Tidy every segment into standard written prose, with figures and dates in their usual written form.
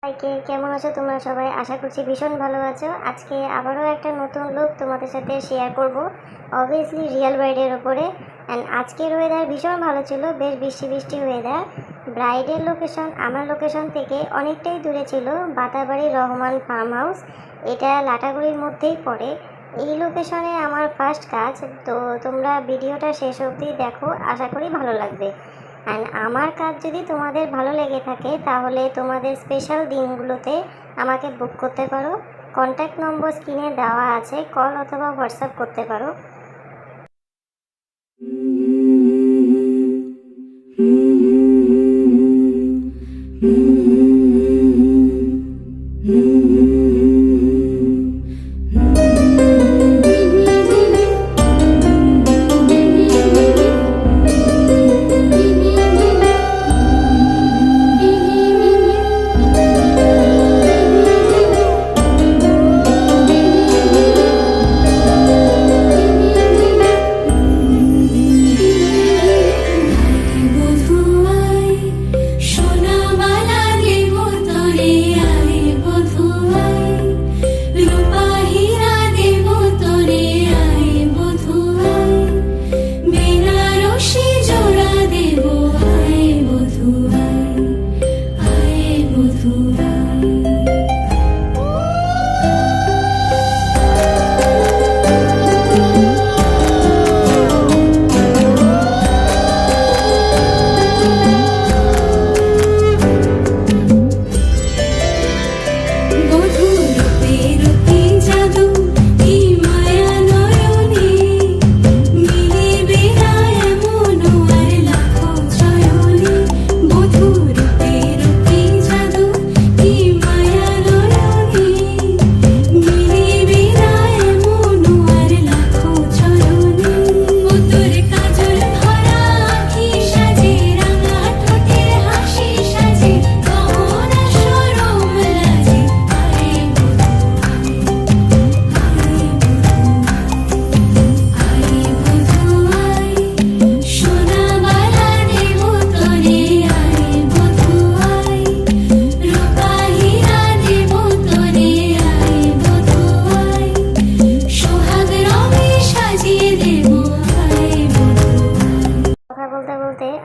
সবাইকে কেমন আছো তোমরা সবাই? আশা করছি ভীষণ ভালো আছো। আজকে আবারও একটা নতুন লুক তোমাদের সাথে শেয়ার করব, অবভিয়াসলি রিয়েল ব্রাইডের ওপরে। অ্যান্ড আজকের ওয়েদার ভীষণ ভালো ছিল, বেশ বৃষ্টি বৃষ্টি ওয়েদার। ব্রাইডের লোকেশন আমার লোকেশন থেকে অনেকটাই দূরে ছিল, বাতাবাড়ি রহমান ফার্ম হাউস। এটা লাটাগুড়ির মধ্যেই পড়ে। এই লোকেশনে আমার ফার্স্ট কাজ, তো তোমরা ভিডিওটা শেষ অবধি দেখো, আশা করি ভালো লাগবে। অ্যান্ড আমার কাজ যদি তোমাদের ভালো লেগে থাকে তাহলে তোমাদের স্পেশাল দিনগুলোতে আমাকে বুক করতে পারো। কন্ট্যাক্ট নম্বর স্ক্রিনে দেওয়া আছে, কল অথবা হোয়াটসঅ্যাপ করতে পারো।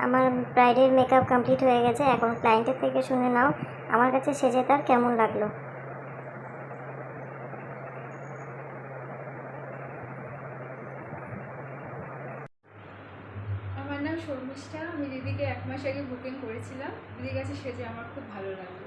আমার ব্রাইডের মেকআপ কমপ্লিট হয়ে গেছে। এখন ক্লায়েন্টের থেকে শুনে নাও আমার কাছে সেজে তার কেমন লাগলো। আমার নাম শর্মিষ্ঠা। আমি দিদিকে 1 মাস আগে বুকিং করেছিলাম। দিদির কাছে সেজে আমার খুব ভালো লাগলো।